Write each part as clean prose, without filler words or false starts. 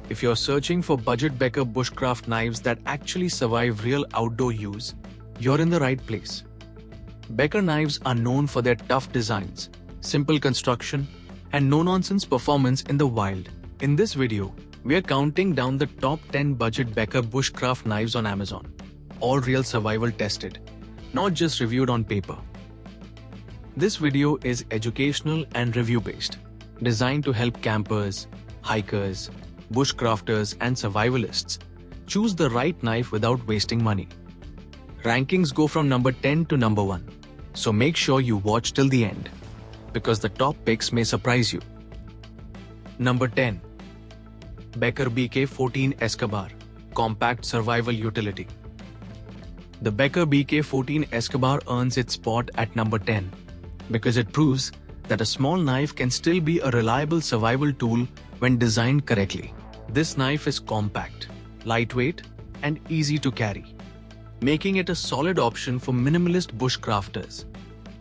If you're searching for Budget Becker Bushcraft knives that actually survive real outdoor use, you're in the right place. Becker knives are known for their tough designs, simple construction, and no-nonsense performance in the wild. In this video, we are counting down the top 10 Budget Becker Bushcraft knives on Amazon. All real survival tested, not just reviewed on paper. This video is educational and review-based, designed to help campers, hikers, bushcrafters, and survivalists choose the right knife without wasting money. Rankings go from number 10 to number 1, so make sure you watch till the end, because the top picks may surprise you. Number 10. Becker BK14 Eskabar Compact Survival Utility. The Becker BK14 Eskabar earns its spot at number 10 because it proves that a small knife can still be a reliable survival tool when designed correctly. This knife is compact, lightweight, and easy to carry, making it a solid option for minimalist bushcrafters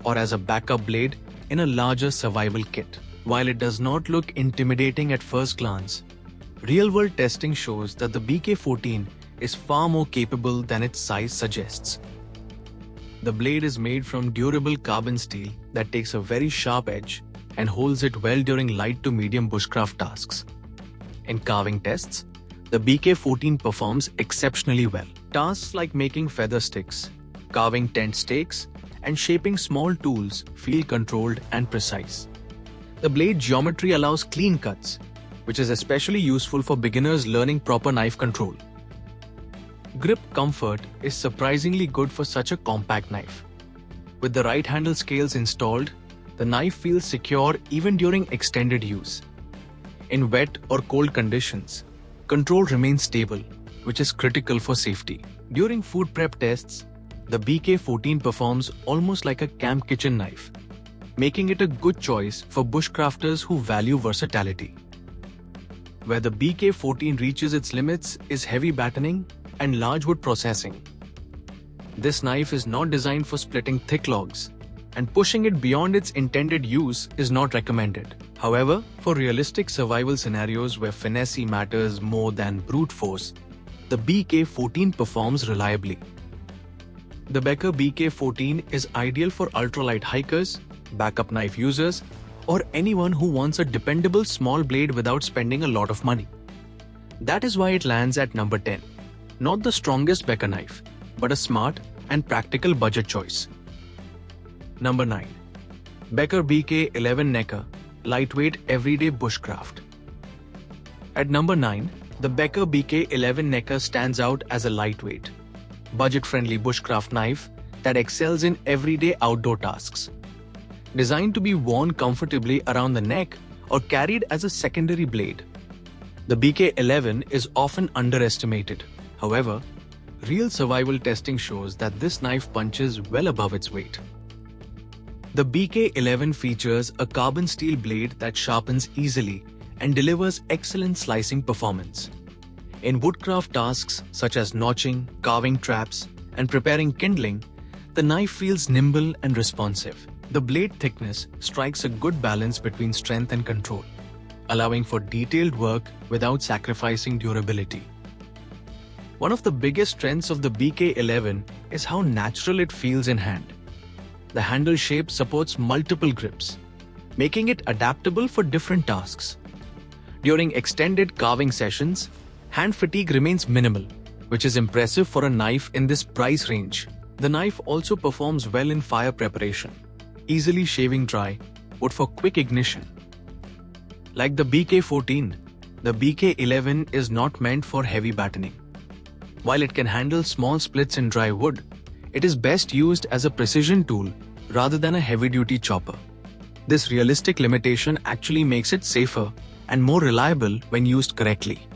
or as a backup blade in a larger survival kit. While it does not look intimidating at first glance, real-world testing shows that the BK14 is far more capable than its size suggests. The blade is made from durable carbon steel that takes a very sharp edge and holds it well during light to medium bushcraft tasks. In carving tests, the BK14 performs exceptionally well. Tasks like making feather sticks, carving tent stakes, and shaping small tools feel controlled and precise. The blade geometry allows clean cuts, which is especially useful for beginners learning proper knife control. Grip comfort is surprisingly good for such a compact knife. With the right handle scales installed, the knife feels secure even during extended use. In wet or cold conditions, control remains stable, which is critical for safety. During food prep tests, the BK14 performs almost like a camp kitchen knife, making it a good choice for bushcrafters who value versatility. Where the BK14 reaches its limits is heavy batoning and large wood processing. This knife is not designed for splitting thick logs, and pushing it beyond its intended use is not recommended. However, for realistic survival scenarios where finesse matters more than brute force, the BK14 performs reliably. The Becker BK14 is ideal for ultralight hikers, backup knife users, or anyone who wants a dependable small blade without spending a lot of money. That is why it lands at number 10. Not the strongest Becker knife, but a smart and practical budget choice. Number 9. Becker BK11 Necker Lightweight Everyday Bushcraft. At number 9, the Becker BK11 Necker stands out as a lightweight, budget-friendly bushcraft knife that excels in everyday outdoor tasks. Designed to be worn comfortably around the neck or carried as a secondary blade, the BK11 is often underestimated. However, real survival testing shows that this knife punches well above its weight. The BK11 features a carbon steel blade that sharpens easily and delivers excellent slicing performance. In woodcraft tasks such as notching, carving traps, and preparing kindling, the knife feels nimble and responsive. The blade thickness strikes a good balance between strength and control, allowing for detailed work without sacrificing durability. One of the biggest strengths of the BK11 is how natural it feels in hand. The handle shape supports multiple grips, making it adaptable for different tasks. During extended carving sessions, hand fatigue remains minimal, which is impressive for a knife in this price range. The knife also performs well in fire preparation, easily shaving dry wood for quick ignition. Like the BK14, the BK11 is not meant for heavy batoning. While it can handle small splits in dry wood, it is best used as a precision tool rather than a heavy-duty chopper. This realistic limitation actually makes it safer and more reliable when used correctly.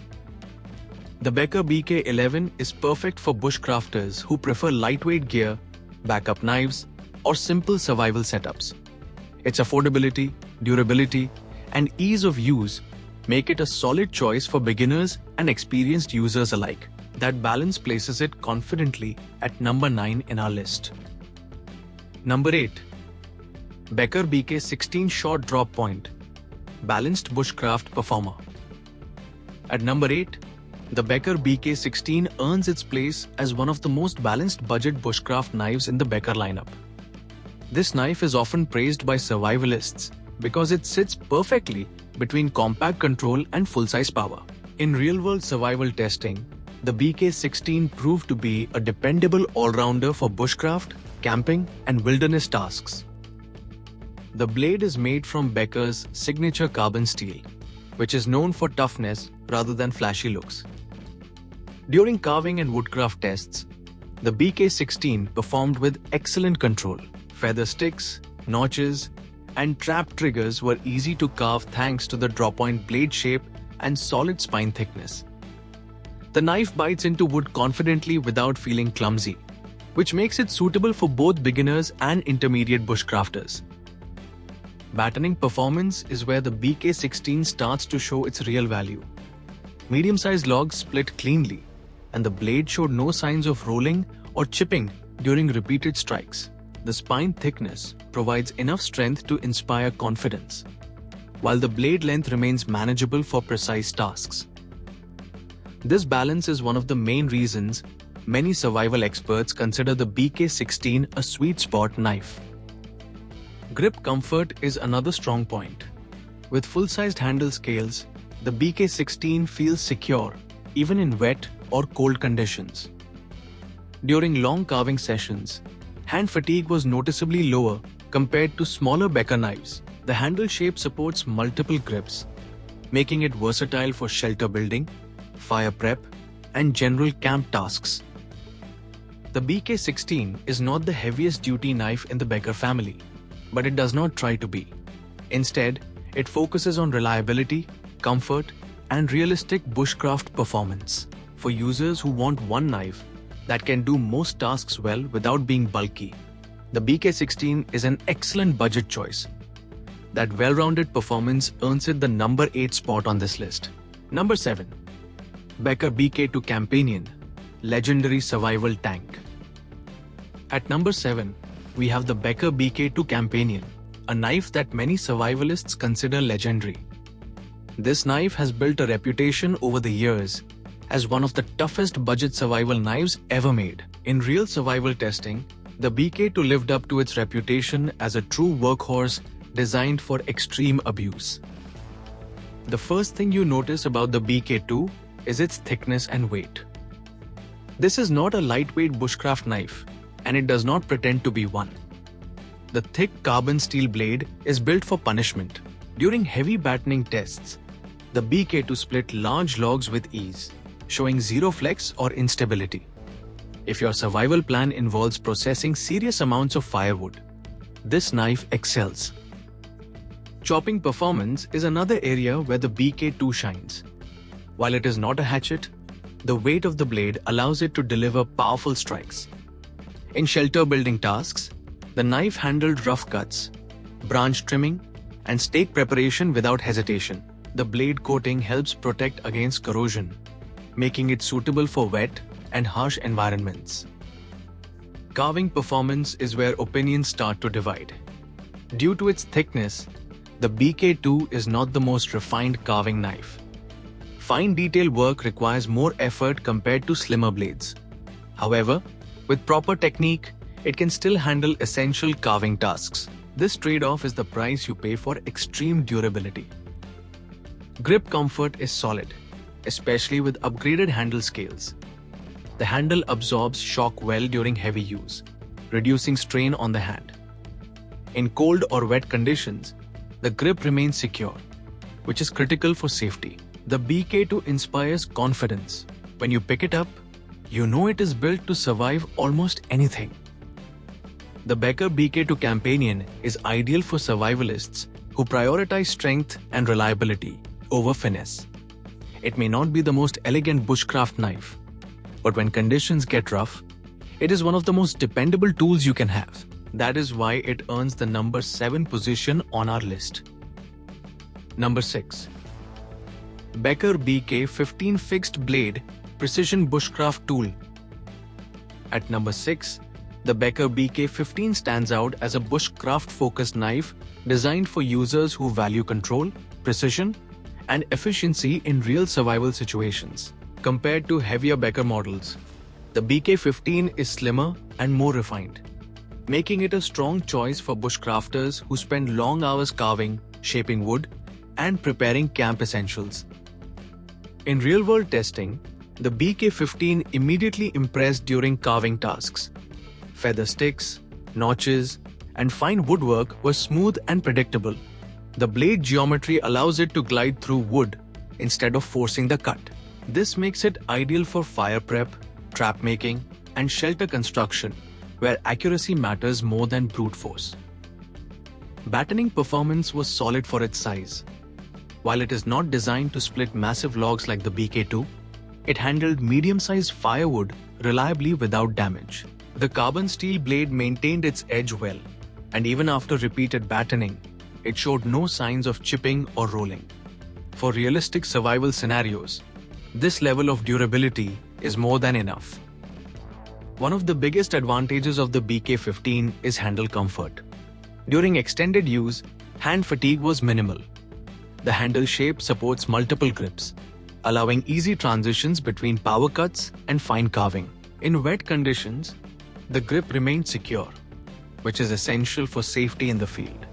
The Becker BK11 is perfect for bushcrafters who prefer lightweight gear, backup knives, or simple survival setups. Its affordability, durability, and ease of use make it a solid choice for beginners and experienced users alike. That balance places it confidently at number 9 in our list. Number 8. Becker BK16 Short Drop Point Balanced Bushcraft Performer. At number 8, the Becker BK16 earns its place as one of the most balanced budget bushcraft knives in the Becker lineup. This knife is often praised by survivalists because it sits perfectly between compact control and full-size power. In real-world survival testing, the BK16 proved to be a dependable all-rounder for bushcraft, camping, and wilderness tasks. The blade is made from Becker's signature carbon steel, which is known for toughness rather than flashy looks. During carving and woodcraft tests, the BK16 performed with excellent control. Feather sticks, notches, and trap triggers were easy to carve thanks to the drawpoint blade shape and solid spine thickness. The knife bites into wood confidently without feeling clumsy, which makes it suitable for both beginners and intermediate bushcrafters. Batoning performance is where the BK16 starts to show its real value. Medium-sized logs split cleanly, and the blade showed no signs of rolling or chipping during repeated strikes. The spine thickness provides enough strength to inspire confidence, while the blade length remains manageable for precise tasks. This balance is one of the main reasons many survival experts consider the BK16 a sweet spot knife. Grip comfort is another strong point. With full-sized handle scales, the BK16 feels secure even in wet or cold conditions. During long carving sessions, hand fatigue was noticeably lower compared to smaller Becker knives. The handle shape supports multiple grips, making it versatile for shelter building, fire prep, and general camp tasks. The BK16 is not the heaviest duty knife in the Becker family, but it does not try to be. Instead, it focuses on reliability, comfort, and realistic bushcraft performance. For users who want one knife that can do most tasks well without being bulky, the BK16 is an excellent budget choice. That well-rounded performance earns it the number 8 spot on this list. Number 7. Becker BK2 Companion, legendary survival tank. At number 7, we have the Becker BK2 Companion, a knife that many survivalists consider legendary. This knife has built a reputation over the years as one of the toughest budget survival knives ever made. In real survival testing, the BK2 lived up to its reputation as a true workhorse designed for extreme abuse. The first thing you notice about the BK2 is its thickness and weight. This is not a lightweight bushcraft knife, and it does not pretend to be one. The thick carbon steel blade is built for punishment. During heavy batoning tests, the BK2 split large logs with ease, showing zero flex or instability. If your survival plan involves processing serious amounts of firewood, this knife excels. Chopping performance is another area where the BK2 shines. While it is not a hatchet, the weight of the blade allows it to deliver powerful strikes. In shelter building tasks, the knife handled rough cuts, branch trimming, and stake preparation without hesitation. The blade coating helps protect against corrosion, making it suitable for wet and harsh environments. Carving performance is where opinions start to divide. Due to its thickness, the BK2 is not the most refined carving knife. Fine detail work requires more effort compared to slimmer blades. However, with proper technique, it can still handle essential carving tasks. This trade-off is the price you pay for extreme durability. Grip comfort is solid, especially with upgraded handle scales. The handle absorbs shock well during heavy use, reducing strain on the hand. In cold or wet conditions, the grip remains secure, which is critical for safety. The BK2 inspires confidence. When you pick it up, you know it is built to survive almost anything. The Becker BK2 Companion is ideal for survivalists who prioritize strength and reliability over finesse. It may not be the most elegant bushcraft knife, but when conditions get rough, it is one of the most dependable tools you can have. That is why it earns the number 7 position on our list. Number 6. Becker BK15 Fixed Blade Precision Bushcraft Tool. At number 6, the Becker BK15 stands out as a bushcraft-focused knife designed for users who value control, precision, and efficiency in real survival situations. Compared to heavier Becker models, the BK15 is slimmer and more refined, making it a strong choice for bushcrafters who spend long hours carving, shaping wood, and preparing camp essentials. In real-world testing, the BK15 immediately impressed during carving tasks. Feather sticks, notches, and fine woodwork were smooth and predictable. The blade geometry allows it to glide through wood instead of forcing the cut. This makes it ideal for fire prep, trap making, and shelter construction, where accuracy matters more than brute force. Batoning performance was solid for its size. While it is not designed to split massive logs like the BK2, it handled medium-sized firewood reliably without damage. The carbon steel blade maintained its edge well, and even after repeated batoning, it showed no signs of chipping or rolling. For realistic survival scenarios, this level of durability is more than enough. One of the biggest advantages of the BK15 is handle comfort. During extended use, hand fatigue was minimal. The handle shape supports multiple grips, allowing easy transitions between power cuts and fine carving. In wet conditions, the grip remained secure, which is essential for safety in the field.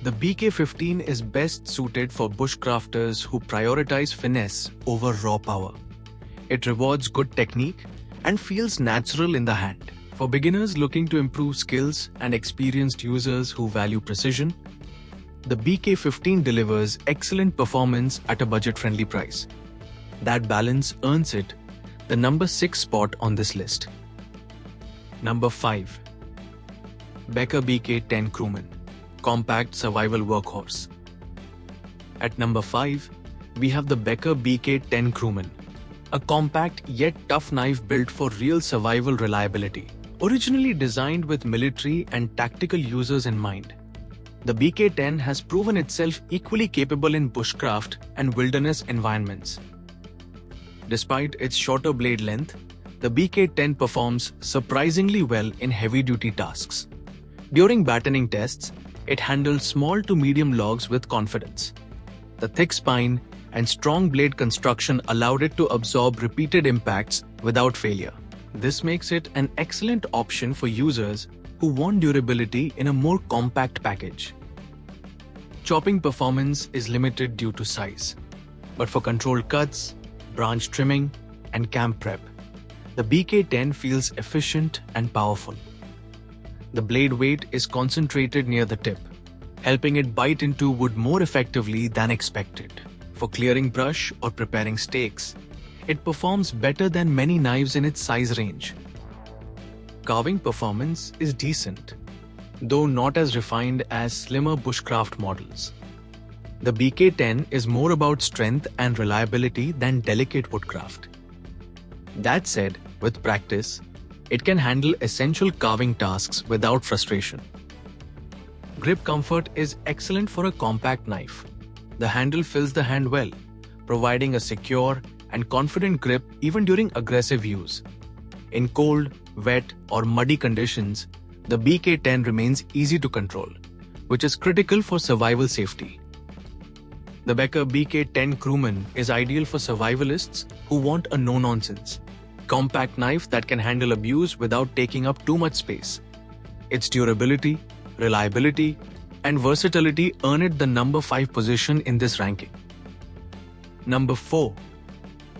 The BK15 is best suited for bushcrafters who prioritize finesse over raw power. It rewards good technique and feels natural in the hand. For beginners looking to improve skills and experienced users who value precision, the BK15 delivers excellent performance at a budget-friendly price. That balance earns it the number 6 spot on this list. Number 5. Becker BK10 Crewman, compact survival workhorse. At number 5, we have the Becker BK10 Crewman, a compact yet tough knife built for real survival reliability. Originally designed with military and tactical users in mind, the BK10 has proven itself equally capable in bushcraft and wilderness environments. Despite its shorter blade length, the BK10 performs surprisingly well in heavy-duty tasks. During batoning tests, it handles small to medium logs with confidence. The thick spine and strong blade construction allowed it to absorb repeated impacts without failure. This makes it an excellent option for users who want durability in a more compact package. Chopping performance is limited due to size, but for controlled cuts, branch trimming, and camp prep, the BK10 feels efficient and powerful. The blade weight is concentrated near the tip, helping it bite into wood more effectively than expected. For clearing brush or preparing steaks, it performs better than many knives in its size range. Carving performance is decent, though not as refined as slimmer bushcraft models. The BK10 is more about strength and reliability than delicate woodcraft. That said, with practice, it can handle essential carving tasks without frustration. Grip comfort is excellent for a compact knife. The handle fills the hand well, providing a secure and confident grip even during aggressive use. In cold, wet, or muddy conditions, the BK10 remains easy to control, which is critical for survival safety. The Becker BK10 Crewman is ideal for survivalists who want a no-nonsense, compact knife that can handle abuse without taking up too much space. Its durability, reliability, and versatility earn it the number 5 position in this ranking. Number 4.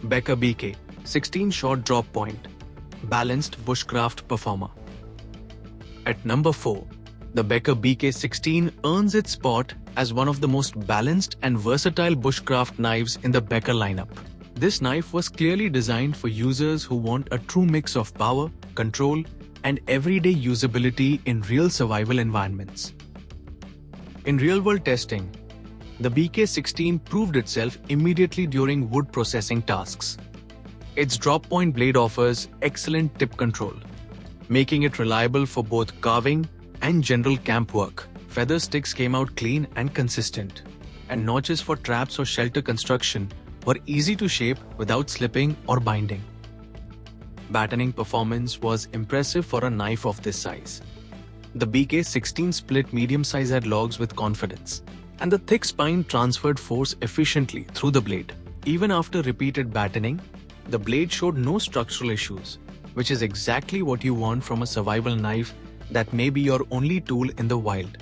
Becker BK 16 Short Drop Point, balanced bushcraft performer. At number 4, the Becker BK16 earns its spot as one of the most balanced and versatile bushcraft knives in the Becker lineup. This knife was clearly designed for users who want a true mix of power, control, and everyday usability in real survival environments. In real-world testing, the BK16 proved itself immediately during wood processing tasks. Its drop-point blade offers excellent tip control, making it reliable for both carving and general camp work. Feather sticks came out clean and consistent, and notches for traps or shelter construction were easy to shape without slipping or binding. Batoning performance was impressive for a knife of this size. The BK16 split medium-sized logs with confidence, and the thick spine transferred force efficiently through the blade. Even after repeated batoning, the blade showed no structural issues, which is exactly what you want from a survival knife that may be your only tool in the wild.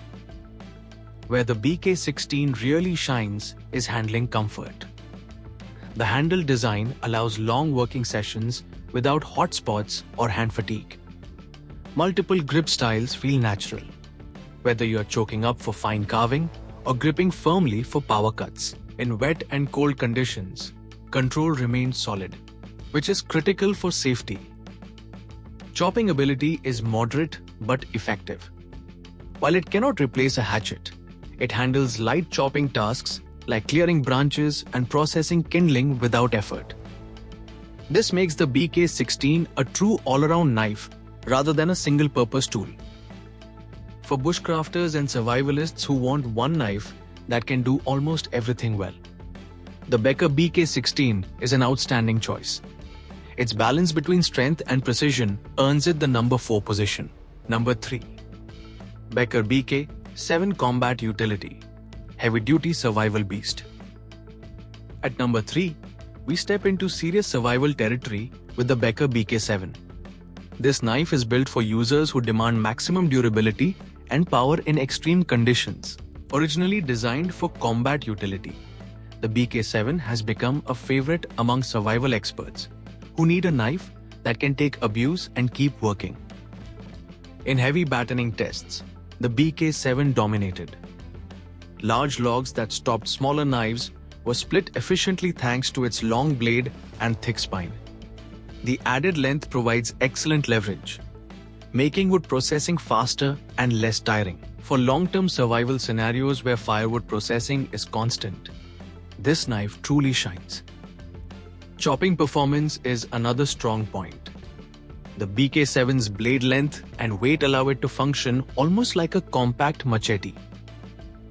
Where the BK16 really shines is handling comfort. The handle design allows long working sessions without hot spots or hand fatigue. Multiple grip styles feel natural, whether you are choking up for fine carving or gripping firmly for power cuts. In wet and cold conditions, control remains solid, which is critical for safety. Chopping ability is moderate but effective. While it cannot replace a hatchet, it handles light chopping tasks like clearing branches and processing kindling without effort. This makes the BK16 a true all-around knife rather than a single-purpose tool. For bushcrafters and survivalists who want one knife that can do almost everything well, the Becker BK16 is an outstanding choice. Its balance between strength and precision earns it the number 4 position. Number 3. Becker BK7 Combat Utility, Heavy-Duty Survival Beast. At number 3, we step into serious survival territory with the Becker BK7. This knife is built for users who demand maximum durability and power in extreme conditions. Originally designed for combat utility, the BK7 has become a favorite among survival experts who need a knife that can take abuse and keep working. In heavy batoning tests, the BK7 dominated. Large logs that stopped smaller knives were split efficiently thanks to its long blade and thick spine. The added length provides excellent leverage, making wood processing faster and less tiring. For long-term survival scenarios where firewood processing is constant, this knife truly shines. Chopping performance is another strong point. The BK7's blade length and weight allow it to function almost like a compact machete.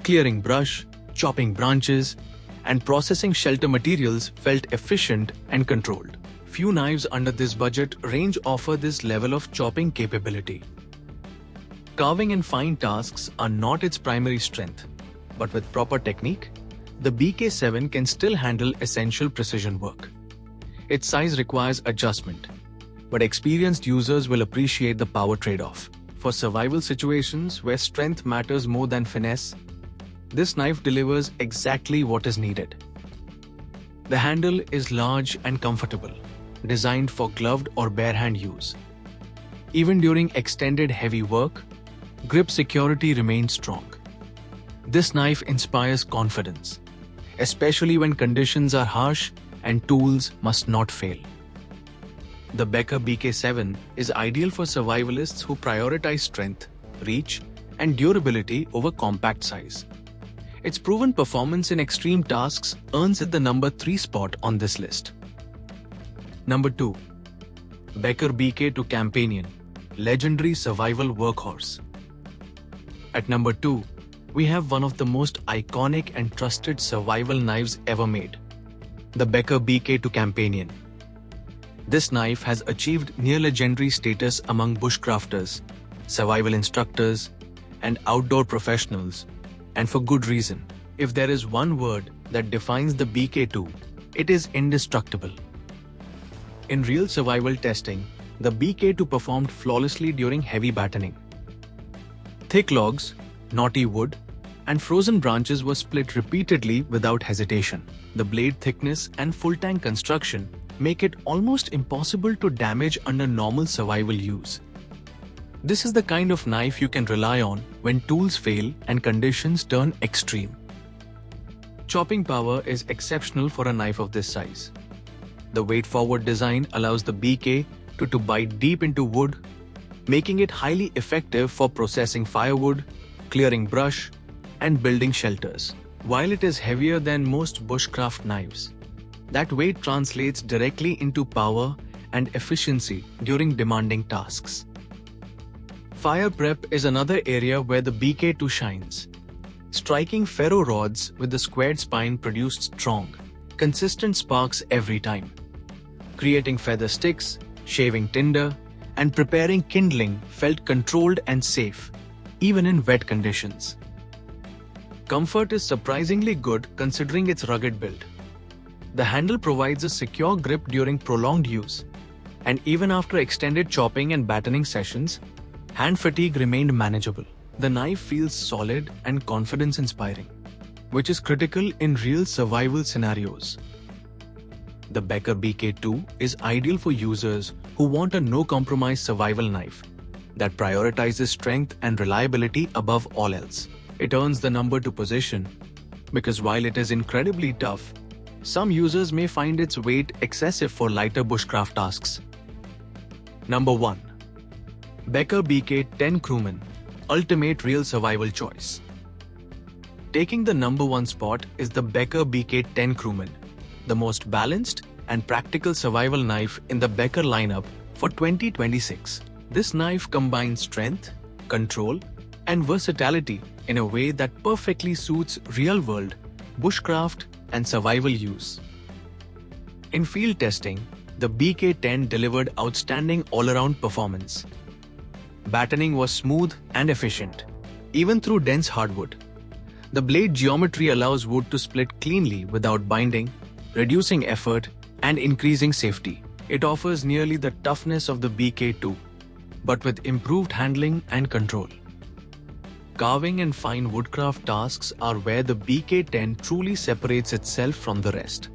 Clearing brush, chopping branches, and processing shelter materials felt efficient and controlled. Few knives under this budget range offer this level of chopping capability. Carving and fine tasks are not its primary strength, but with proper technique, the BK7 can still handle essential precision work. Its size requires adjustment, but experienced users will appreciate the power trade-off. For survival situations where strength matters more than finesse, this knife delivers exactly what is needed. The handle is large and comfortable, designed for gloved or bare-hand use. Even during extended heavy work, grip security remains strong. This knife inspires confidence, especially when conditions are harsh and tools must not fail. The Becker BK7 is ideal for survivalists who prioritize strength, reach, and durability over compact size. Its proven performance in extreme tasks earns it the number 3 spot on this list. Number 2. Becker BK2 Companion, Legendary Survival Workhorse. At number 2, we have one of the most iconic and trusted survival knives ever made, the Becker BK2 Companion. This knife has achieved near-legendary status among bushcrafters, survival instructors, and outdoor professionals, and for good reason. If there is one word that defines the BK2, it is indestructible. In real survival testing, the BK2 performed flawlessly during heavy batoning. Thick logs, knotty wood, and frozen branches were split repeatedly without hesitation. The blade thickness and full-tank construction make it almost impossible to damage under normal survival use. This is the kind of knife you can rely on when tools fail and conditions turn extreme. Chopping power is exceptional for a knife of this size. The weight-forward design allows the BK to bite deep into wood, making it highly effective for processing firewood, clearing brush, and building shelters. While it is heavier than most bushcraft knives, that weight translates directly into power and efficiency during demanding tasks. Fire prep is another area where the BK2 shines. Striking ferro rods with the squared spine produced strong, consistent sparks every time. Creating feather sticks, shaving tinder, and preparing kindling felt controlled and safe, even in wet conditions. Comfort is surprisingly good considering its rugged build. The handle provides a secure grip during prolonged use, and even after extended chopping and batoning sessions, hand fatigue remained manageable. The knife feels solid and confidence-inspiring, which is critical in real survival scenarios. The Becker BK2 is ideal for users who want a no-compromise survival knife that prioritizes strength and reliability above all else. It earns the number 2 position because while it is incredibly tough, some users may find its weight excessive for lighter bushcraft tasks. Number 1. Becker BK10 Crewman, ultimate real survival choice. Taking the number 1 spot is the Becker BK10 Crewman, the most balanced and practical survival knife in the Becker lineup for 2026. This knife combines strength, control, and versatility in a way that perfectly suits real-world, bushcraft, and survival use. In field testing, the BK10 delivered outstanding all-around performance. Batoning was smooth and efficient, even through dense hardwood. The blade geometry allows wood to split cleanly without binding, reducing effort and increasing safety. It offers nearly the toughness of the BK2, but with improved handling and control. Carving and fine woodcraft tasks are where the BK10 truly separates itself from the rest.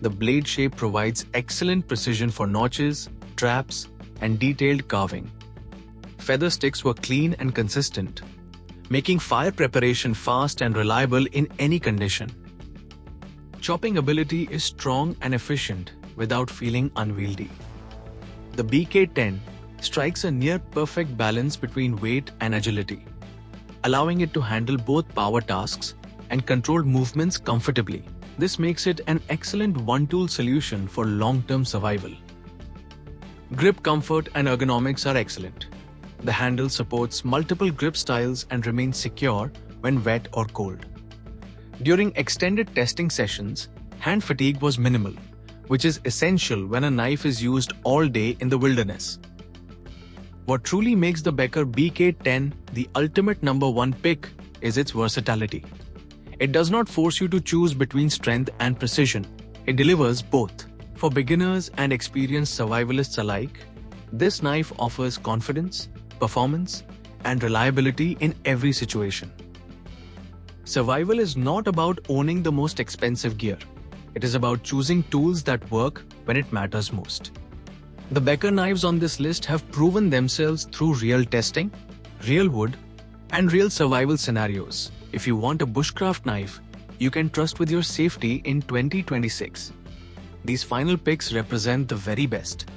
The blade shape provides excellent precision for notches, traps, and detailed carving. Feather sticks were clean and consistent, making fire preparation fast and reliable in any condition. Chopping ability is strong and efficient without feeling unwieldy. The BK10 strikes a near-perfect balance between weight and agility, allowing it to handle both power tasks and controlled movements comfortably. This makes it an excellent one-tool solution for long-term survival. Grip comfort and ergonomics are excellent. The handle supports multiple grip styles and remains secure when wet or cold. During extended testing sessions, hand fatigue was minimal, which is essential when a knife is used all day in the wilderness. What truly makes the Becker BK10 the ultimate number 1 pick is its versatility. It does not force you to choose between strength and precision. It delivers both. For beginners and experienced survivalists alike, this knife offers confidence, performance, and reliability in every situation. Survival is not about owning the most expensive gear. It is about choosing tools that work when it matters most. The Becker knives on this list have proven themselves through real testing, real wood, and real survival scenarios. If you want a bushcraft knife you can trust with your safety in 2026, these final picks represent the very best.